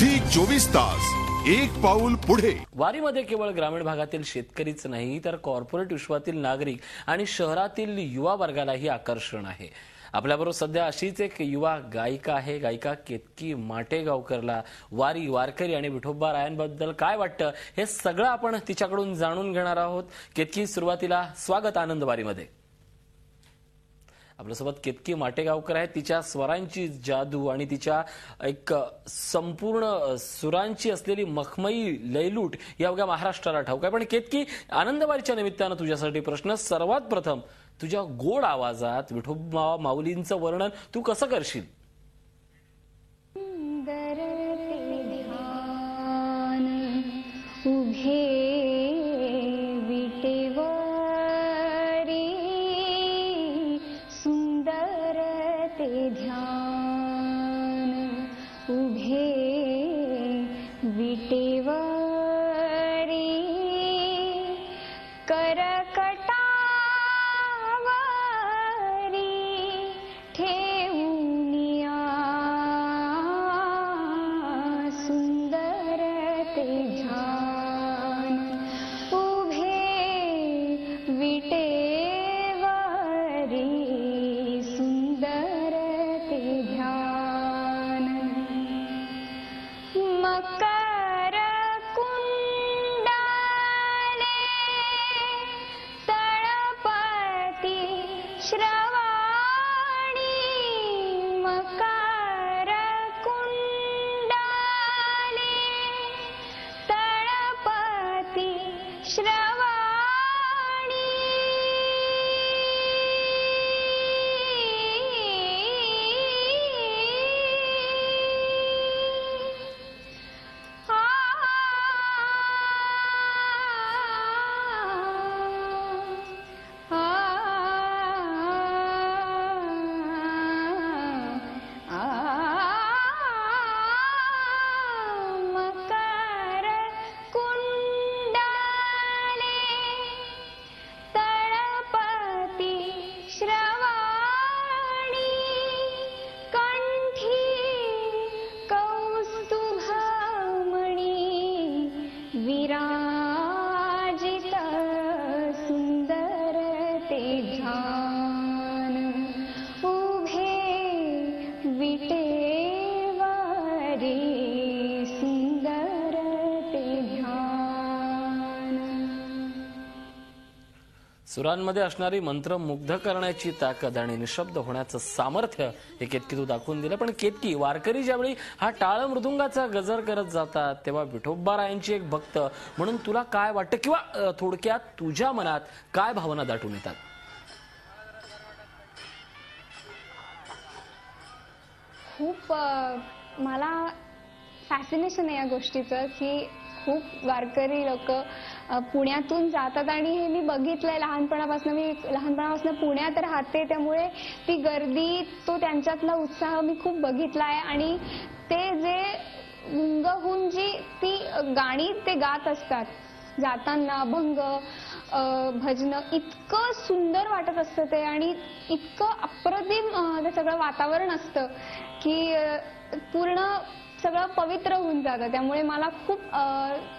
Zee 24 तास एक पाऊल पुढे। वारीमध्ये केवळ ग्रामीण भागातील शेतकरीच नाही तर कॉर्पोरेट विश्वातील नागरिक आणि शहरातील युवा वर्गालाही आकर्षण आहे। आपल्याबरोबर सध्या अशीच एक युवा गायिका आहे। गायिका केतकी माटेगावकरला वारी, वारकरी आणि विठोबा रायांबद्दल काय वाटतं हे सगळं आपण तिच्याकडून जाणून घेणार आहोत। केतकी, सुरुवातीला स्वागत आनंद वारीमध्ये। आपल्यासोबत केतकी माटेगावकर आहे। तिच्या स्वरांची जादू आणि तिच्या एक संपूर्ण सुरांची असलेली मखमई लयलूट या अवघ्या महाराष्ट्राला ठाऊक आहे। पण केतकी, आनंदवारीच्या निमित्तानं तुझ्यासाठी प्रश्न। सर्वात प्रथम, तुझ्या गोड आवाजात विठोबा माऊलींचं वर्णन तू कसं करशील? सुरांमध्ये असणारी मंत्रमुग्ध करण्याची ताकद आणि निशब्द होण्याचं सामर्थ्य हे केतकी तू दाखवून दिलं। पण केतकी, वारकरी ज्यावेळी हा टाळ मृदुंगाचा गजर करत जातात तेव्हा विठोबा रायांची एक भक्त म्हणून तुला काय वाटतं, किंवा थोडक्यात तुझ्या मनात काय भावना दाटून येतात? खूप मला फॅसिनेशन आहे या गोष्टीचं की खूप वारकरी लोक पुण्यातून जातात आणि हे मी बघितलंय लहानपणापासून पुण्यात राहते, त्यामुळे ती गर्दी, तो त्यांच्यातला उत्साह मी खूप बघितलाय। आणि ते जे गुंग होऊन जी ती गाणी ते गात असतात जाताना, अभंग, भजन, इतकं सुंदर वाटत असतं ते आणि इतकं अप्रतिम ते सगळं वातावरण असतं की पूर्ण सगळं पवित्र होऊन जातं। त्यामुळे मला खूप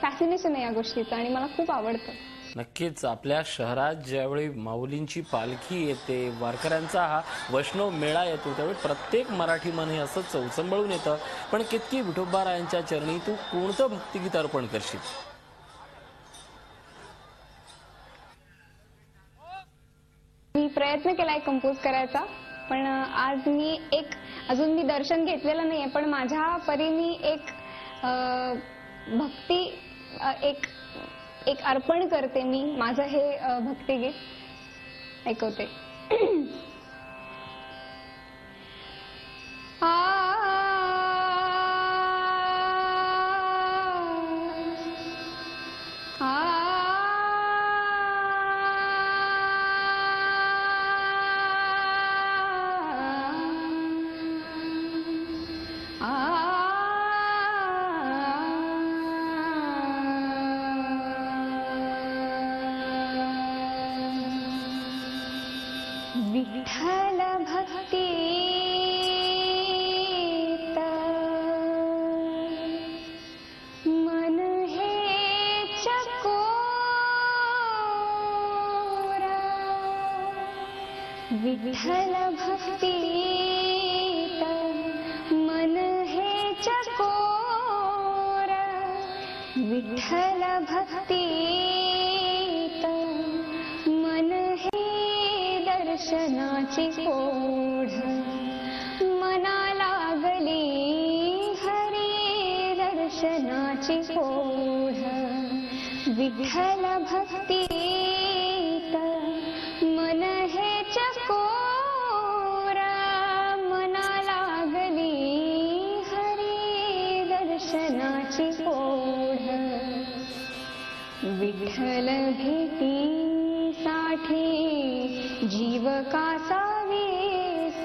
फॅसिनेशन आहे या गोष्टीचं आणि मला खूप आवडतं। नक्कीच आपल्या शहरात ज्यावेळी माऊलींची पालखी येते, वारकऱ्यांचा हा वैष्णव मेळा येतो, त्यावेळी प्रत्येक मराठी मन हे असंच चौचंबळून येतं। पण केतकी, विठोबा रायांच्या चरणी तू कोणतं भक्तिगीत अर्पण करशील? मी प्रयत्न केलाय कंपोज करायचा, पण आज मी अजून मी दर्शन घेतलेलं नाहीये, पण माझ्या परीने एक भक्ती एक अर्पण करते मी माझं हे भक्तिगीत ऐकवते। विठ्ठल भक्तीत विठ्ठल भक्तीत मन हे चकोर, विठ्ठल भक्तीत मन हे दर्शनाची ओढ, मना लागली हरी दर्शनाची ओढ, विठ्ठल भक्तीत मन हे चकोर, मना लागली हरी दर्शनाची ओढ, विठ्ठल भेटीसाठी जीव कासा वेस,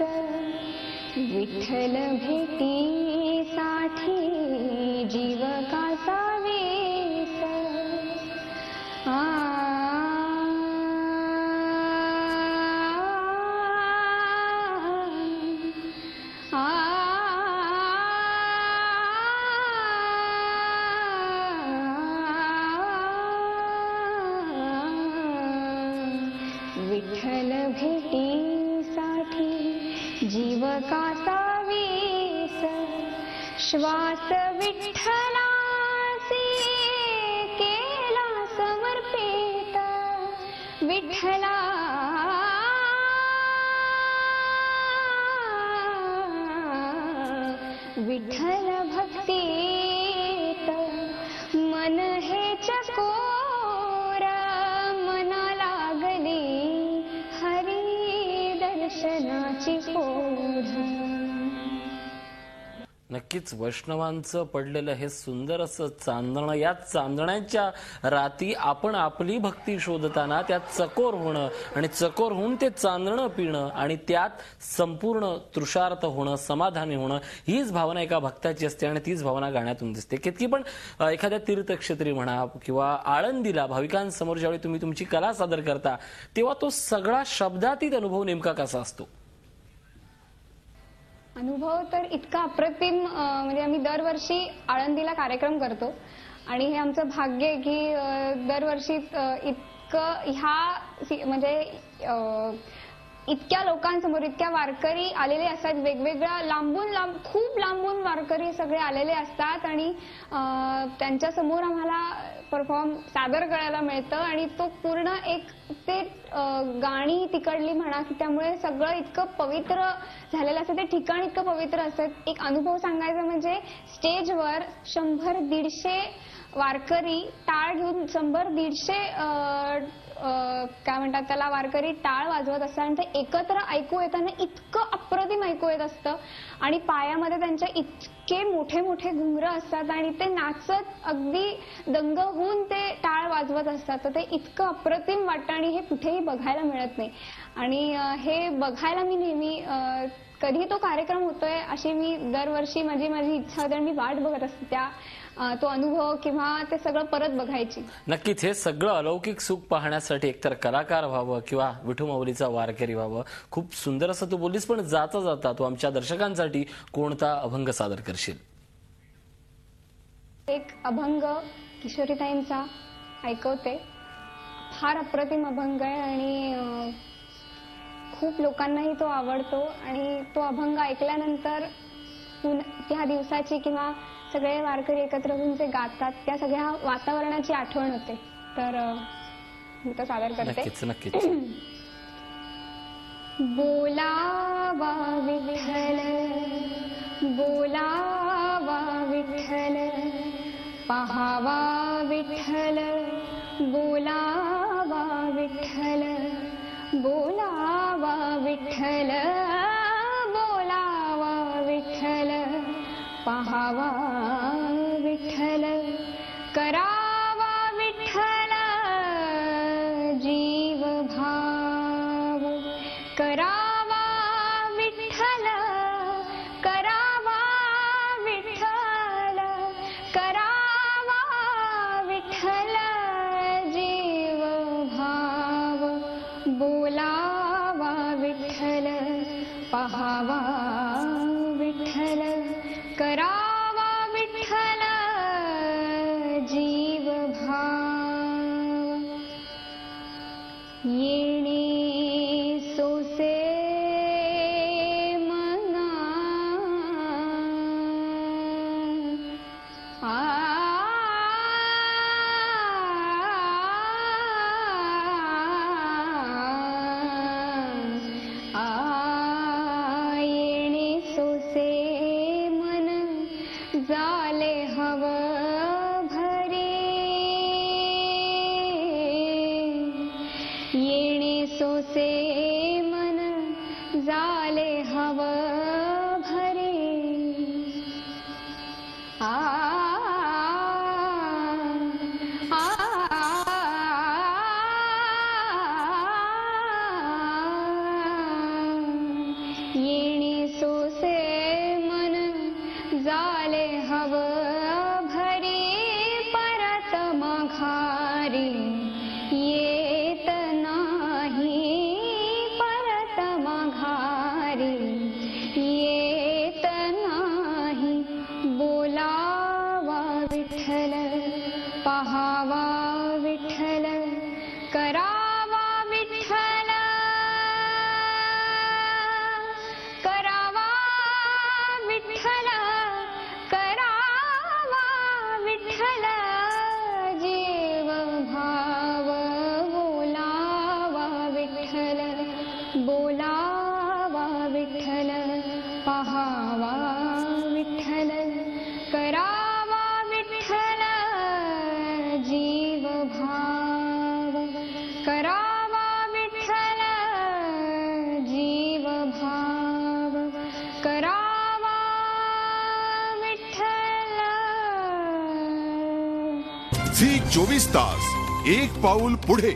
विठ्ठल भेटीसाठी जीव कासा वेस, आ विठ्ठल भेटीसाठी जीव कासा वेस, श्वास विठ्ठलासी केला समर्पित, विठ्ठला विठ्ठल भक्तीत मन हे चकोर, मना लागली हरी दर्शनाची ओढ. नक्कीच वैष्णवांचं पडलेलं हे सुंदर असं चांदणं, या चांदण्याच्या राती आपण आपली भक्ती शोधताना त्यात चकोर होणं आणि चकोर होऊन ते चांदणं पिणं आणि त्यात संपूर्ण तृषार्थ होणं, समाधानी होणं, हीच भावना एका भक्ताची असते आणि तीच भावना गाण्यातून दिसते. केतकी पण एखाद्या तीर्थक्षेत्री म्हणा किंवा आळंदीला भाविकांसमोर ज्यावेळी तुम्ही तुमची कला सादर करता तेव्हा तो सगळा शब्दातीत अनुभव नेमका कसा असतो? अनुभव तर इतका अप्रतिम, म्हणजे आम्ही दरवर्षी आळंदीला कार्यक्रम करतो आणि हे आमचं भाग्य आहे की दरवर्षी इतकं म्हणजे इतक्या लोकांसमोर इतक्या वारकरी आलेले असतात, वेगवेगळ्या खूप लांबून वारकरी सगळे आलेले असतात आणि त्यांच्या समोर आम्हाला परफॉर्म सादर करायला मिळतं आणि तो पूर्ण एक ते गाणी तिकडली म्हणा की त्यामुळे सगळं इतकं पवित्र झालेलं असतं, ते ठिकाण इतकं पवित्र असतं. एक अनुभव सांगायचा म्हणजे स्टेजवर 100-150 वारकरी टाळ घेऊन 100-150 काय म्हणतात त्याला वारकरी टाळ वाजवत असतात आणि ते एकत्र ऐकू येताना इतकं अप्रतिम ऐकू येत असतं आणि पायामध्ये त्यांच्या इतके मोठे मोठे घुंगरं असतात आणि ते नाचत अगदी दंग होऊन ते टाळ वाजवत असतात. तर ते इतकं अप्रतिम वाटतं आणि हे कुठेही बघायला मिळत नाही आणि हे बघायला मी नेहमी कधी तो कार्यक्रम होतोय अशी मी दरवर्षी माझी इच्छा होते आणि मी वाट बघत असते त्या तो अनुभव किंवा ते सगळं परत बघायची. नक्कीच हे सगळं अलौकिक सुख पाहण्यासाठी एकतर कलाकार व्हावं किंवा विठू माऊलीचा वारकरी व्हावं. खूप सुंदर असं तू बोललीस, पण जाता जाता तू आमच्या दर्शकांसाठी कोणता अभंग सादर करशील? एक अभंग किशोरीताईंचा ऐकवते, फार अप्रतिम अभंग आहे आणि खूप लोकांनाही तो आवडतो आणि तो अभंग ऐकल्यानंतर त्या दिवसाची किंवा सगळे वारकरी एकत्र होऊन जे गातात त्या सगळ्या वातावरणाची आठवण होते. तर मी तो सादर करते. नक्कीच नक्कीच. बोलावा विठ्ठल, बोलावा विठ्ठल, पहावा विठ्ठल, बोलावा विठ्ठल, बोलावा विठ्ठल, बोलावा विठ्ठल, पहावा विठ्ठल, करावा विठ्ठल जीव भाव, करावा विठ्ठल, करावा विठ्ठल, करावा विठ्ठल जीव भाव, बोलावा विठ्ठल, पहावा विठ्ठल, करावा विठ्ठल जीव भाव. येणे सोसे झाले हव भरी येणे सोसे मन झाले हव भरी येणे सोसे मन झाले हव भरी परत माघारी येत नाही परत माघारी येत नाही बोलावा विठ्ठल पहावा विठ्ठल करावा विठ्ठल करावा विठ्ठल करावा विठ्ठल जीव भाव बोलावा विठ्ठल बोलावा विठ्ठल पहावा विठ्ठल करावा विठ्ठल जीव भाव करावा विठ्ठल जीव भाव करावा विठ्ठल. झी 24 तास एक पाऊल पुढे.